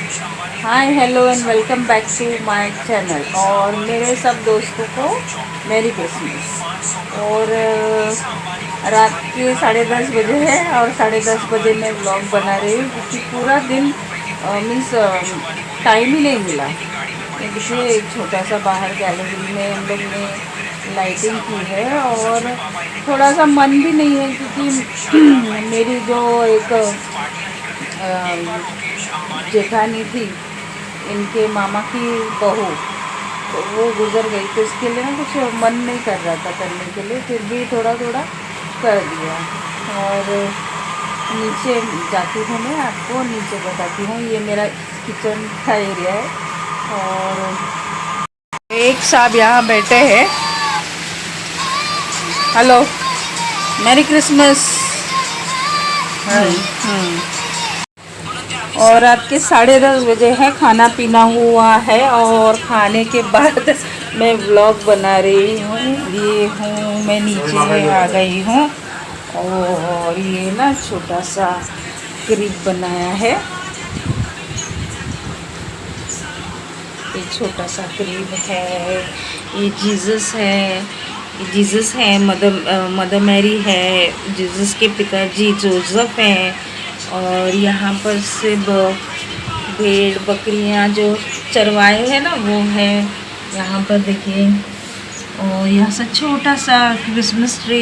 Hi hello and welcome back to my channel और मेरे सब दोस्तों को मेरी क्रिसमस। और रात के 10:30 बजे है और 10:30 बजे मैं व्लॉग बना रही हूँ क्योंकि पूरा दिन मीन्स टाइम ही नहीं मिला। ये देखिए एक छोटा सा बाहर गैलरी में हम लोग ने लाइटिंग की है और थोड़ा सा मन भी नहीं है क्योंकि मेरी जो एक जेठानी थी, इनके मामा की बहू, तो वो गुज़र गई तो इसके लिए ना कुछ मन नहीं कर रहा था करने के लिए, फिर भी थोड़ा थोड़ा कर दिया। और नीचे जाती हूँ, मैं आपको नीचे बताती हूँ, ये मेरा किचन का एरिया है। और एक साहब यहाँ बैठे हैं। Hello, merry Christmas. और रात के 10:30 बजे है, खाना पीना हुआ है और खाने के बाद मैं व्लॉग बना रही हूँ। ये हूँ मैं नीचे आ गई हूँ और ये ना छोटा सा क्रिब बनाया है। ये छोटा सा क्रिब है, ये जीसस है, जीसस है, मदर मैरी है, जीसस के पिताजी जोसेफ हैं। और यहाँ पर से भेड़ बकरियाँ जो चरवाए हैं ना वो है यहाँ पर, देखिए। और यहाँ से छोटा सा क्रिसमस ट्री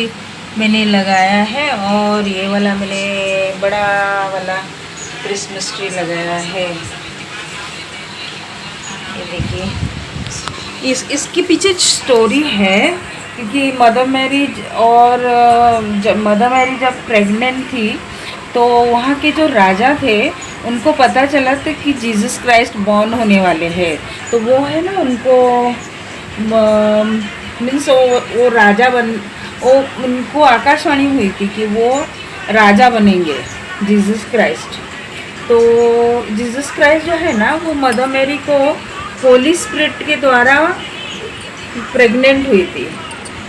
मैंने लगाया है और ये वाला मैंने बड़ा वाला क्रिसमस ट्री लगाया है। ये देखिए, इसके पीछे स्टोरी है क्योंकि मदर मैरी और जब मदर मैरी जब प्रेग्नेंट थी तो वहाँ के जो राजा थे उनको पता चला था कि जीसस क्राइस्ट बॉर्न होने वाले हैं, तो वो है ना उनको मीन्स वो राजा वो उनको आकाशवाणी हुई थी कि वो राजा बनेंगे जीसस क्राइस्ट। तो जीसस क्राइस्ट जो है ना वो मदर मैरी को होली स्पिरिट के द्वारा प्रेग्नेंट हुई थी,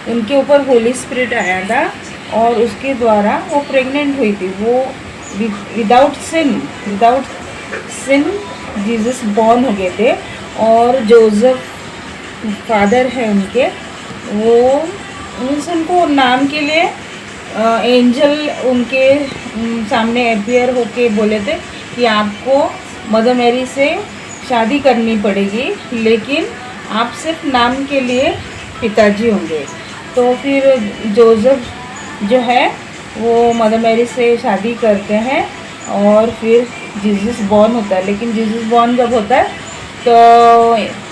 उनके ऊपर होली स्पिरिट आया था और उसके द्वारा वो प्रेग्नेंट हुई थी। वो विदाउट सिन जीसस बॉर्न हो गए थे। और जोसेफ फादर है उनके, वो उनको नाम के लिए एंजल उनके सामने अपीयर होके बोले थे कि आपको मदर मैरी से शादी करनी पड़ेगी, लेकिन आप सिर्फ नाम के लिए पिताजी होंगे। तो फिर जोसेफ जो है वो मदर मैरी से शादी करते हैं और फिर जीसस बॉर्न होता है। लेकिन जीसस बॉर्न जब होता है तो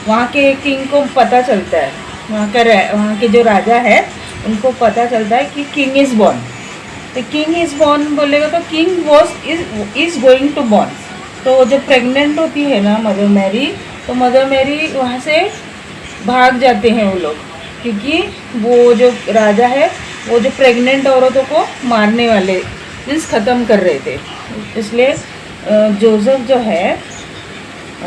वहाँ के किंग को पता चलता है, वहाँ के जो राजा है उनको पता चलता है कि किंग इज़ बॉर्न। तो किंग इज़ बॉर्न बोलेगा तो king is going to born. तो जब प्रेग्नेंट होती है ना मदर मैरी, तो मदर मैरी वहाँ से भाग जाते हैं वो लोग, क्योंकि वो जो राजा है वो जो प्रेग्नेंट औरतों को मारने वाले मीन्स ख़त्म कर रहे थे। इसलिए जोसेफ जो है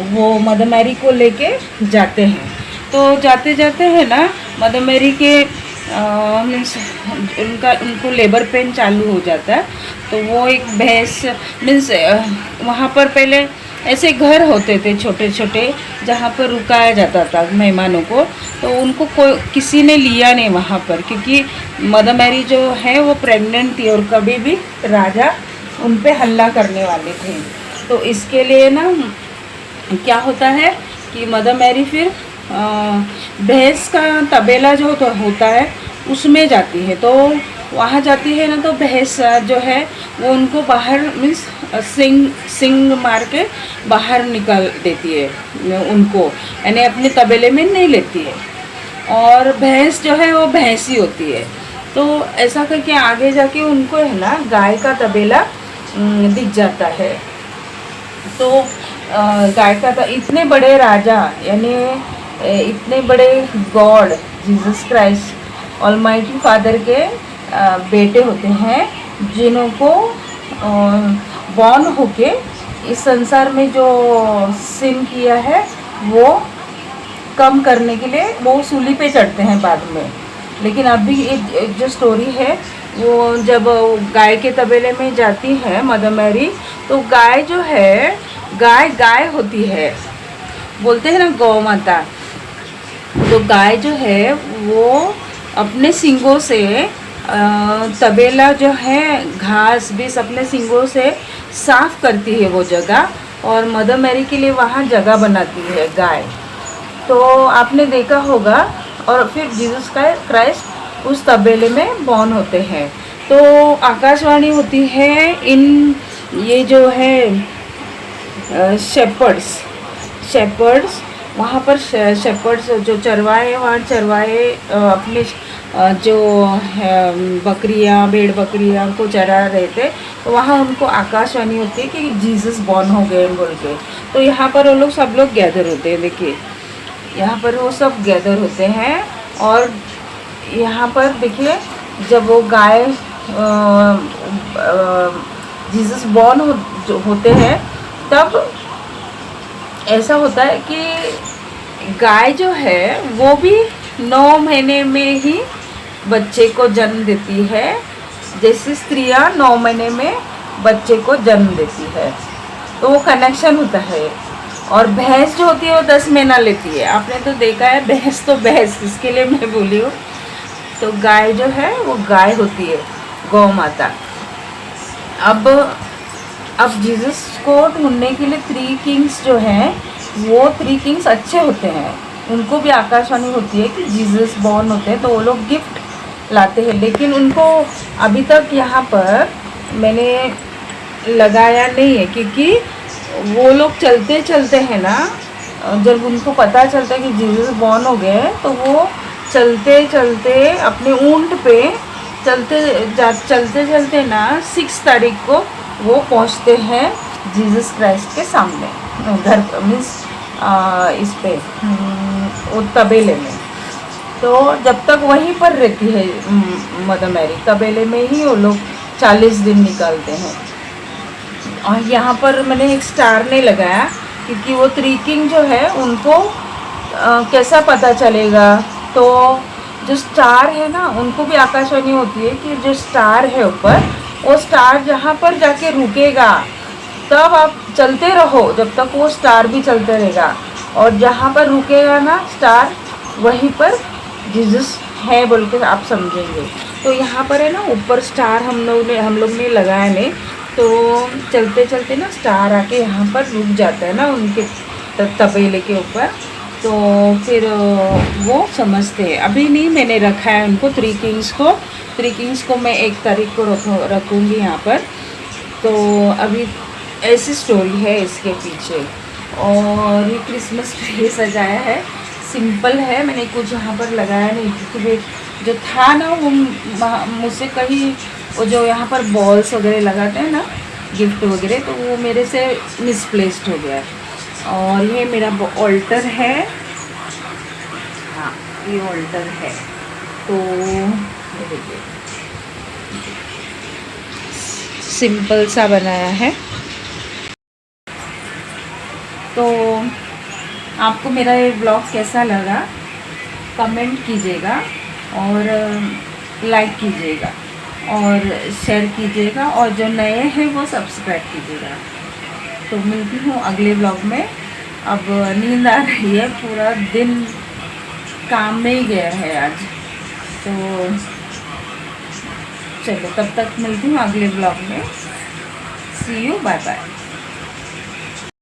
वो मदर मैरी को लेके जाते हैं। तो जाते जाते हैं ना मदर मैरी के मीन्स उनको लेबर पेन चालू हो जाता है। तो वो एक भैंस मीन्स वहाँ पर पहले ऐसे घर होते थे छोटे छोटे जहाँ पर रुकाया जाता था मेहमानों को, तो उनको किसी ने लिया नहीं वहाँ पर, क्योंकि मदर मैरी जो है वो प्रेग्नेंट थी और कभी भी राजा उन पे हल्ला करने वाले थे। तो इसके लिए ना क्या होता है कि मदर मैरी फिर भैंस का तबेला जो तो होता है उसमें जाती है। तो वहाँ जाती है ना तो भैंस जो है वो उनको बाहर मीन्स सिंग मार के बाहर निकाल देती है उनको, यानी अपने तबेले में नहीं लेती है। और भैंस जो है वो भैंस ही होती है। तो ऐसा करके आगे जाके उनको है ना गाय का तबेला दिख जाता है। तो गाय का इतने बड़े राजा यानी इतने बड़े God Jesus Christ almighty father के बेटे होते हैं, जिनको बॉर्न होके इस संसार में जो सिन किया है वो कम करने के लिए वो सूली पे चढ़ते हैं बाद में। लेकिन अभी एक जो स्टोरी है वो जब गाय के तबेले में जाती है मदर मैरी, तो गाय जो है गाय गाय होती है, बोलते हैं ना गौ माता। तो गाय जो है वो अपने सींगों से तबेला जो है घास बीस अपने सींगों से साफ करती है वो जगह, और मदर मैरी के लिए वहाँ जगह बनाती है गाय। तो आपने देखा होगा। और फिर जीसस क्राइस्ट उस तबेले में बॉर्न होते हैं। तो आकाशवाणी होती है इन ये जो है शेपर्ड्स वहाँ पर शेपर्ड्स जो चरवाहे वहाँ चरवाहे अपने जो है बकरियाँ भेड़ बकरियाँ को चरा रहे थे, तो वहाँ उनको आकाशवाणी होती है कि जीसस बॉर्न हो गए बोल के। तो यहाँ पर वो लोग सब लोग गैदर होते हैं। देखिए यहाँ पर वो सब गैदर होते हैं, और यहाँ पर देखिए जब वो गाय जीसस बॉर्न होते हैं तब ऐसा होता है कि गाय जो है वो भी 9 महीने में ही बच्चे को जन्म देती है, जैसे स्त्रियां 9 महीने में बच्चे को जन्म देती है। तो वो कनेक्शन होता है। और भैंस जो होती है वो 10 महीना लेती है। आपने तो देखा है, भैंस तो भैंस, इसके लिए मैं बोली हूँ। तो गाय जो है वो गाय होती है, गौ माता। अब जीसस को ढूंढने के लिए 3 किंग्स जो हैं वो 3 किंग्स अच्छे होते हैं। उनको भी आकाशवाणी होती है कि जीसस बॉर्न होते हैं, तो वो लोग गिफ्ट लाते हैं। लेकिन उनको अभी तक यहाँ पर मैंने लगाया नहीं है, क्योंकि वो लोग चलते चलते हैं ना, जब उनको पता चलता है कि जीसस बॉर्न हो गए तो वो चलते चलते अपने ऊंट पे चलते चलते ना 6 तारीख को वो पहुंचते हैं जीसस क्राइस्ट के सामने, घर मीन्स इस पे वो तबेले में। तो जब तक वहीं पर रहती है मदर मैरी, तबेले में ही वो लोग 40 दिन निकालते हैं। और यहाँ पर मैंने एक स्टार नहीं लगाया, क्योंकि वो 3 किंग जो है उनको कैसा पता चलेगा। तो जो स्टार है ना उनको भी आकाशवाणी होती है कि जो स्टार है ऊपर, वो स्टार जहाँ पर जाके रुकेगा तब आप चलते रहो जब तक वो स्टार भी चलते रहेगा, और जहाँ पर रुकेगा ना स्टार वहीं पर जीसस है बोल के आप समझेंगे। तो यहाँ पर है ना ऊपर स्टार हम लोग ने लगाया नहीं, तो चलते चलते ना स्टार आके यहाँ पर रुक जाता है ना उनके तबेले के ऊपर। तो फिर वो समझते हैं। अभी नहीं मैंने रखा है उनको 3 किंग्स को मैं 1 तारीख को रखूँगी यहाँ पर। तो अभी ऐसी स्टोरी है इसके पीछे। और ये क्रिसमस ट्री सजाया है, सिंपल है, मैंने कुछ यहाँ पर लगाया नहीं, क्योंकि जो था ना वो मुझसे कहीं वो जो यहाँ पर बॉल्स वगैरह लगाते हैं ना गिफ्ट वगैरह, तो वो मेरे से मिसप्लेस्ड हो गया। और ये मेरा ऑल्टर है, हाँ ये ऑल्टर है। तो देखिए सिंपल सा बनाया है। तो आपको मेरा ये ब्लॉग कैसा लगा कमेंट कीजिएगा, और लाइक कीजिएगा और शेयर कीजिएगा, और जो नए हैं वो सब्सक्राइब कीजिएगा। तो मिलती हूँ अगले ब्लॉग में। अब नींद आ रही है, पूरा दिन काम में ही गया है आज। तो चलो तब तक मिलती हूँ अगले ब्लॉग में। सी यू, बाय बाय।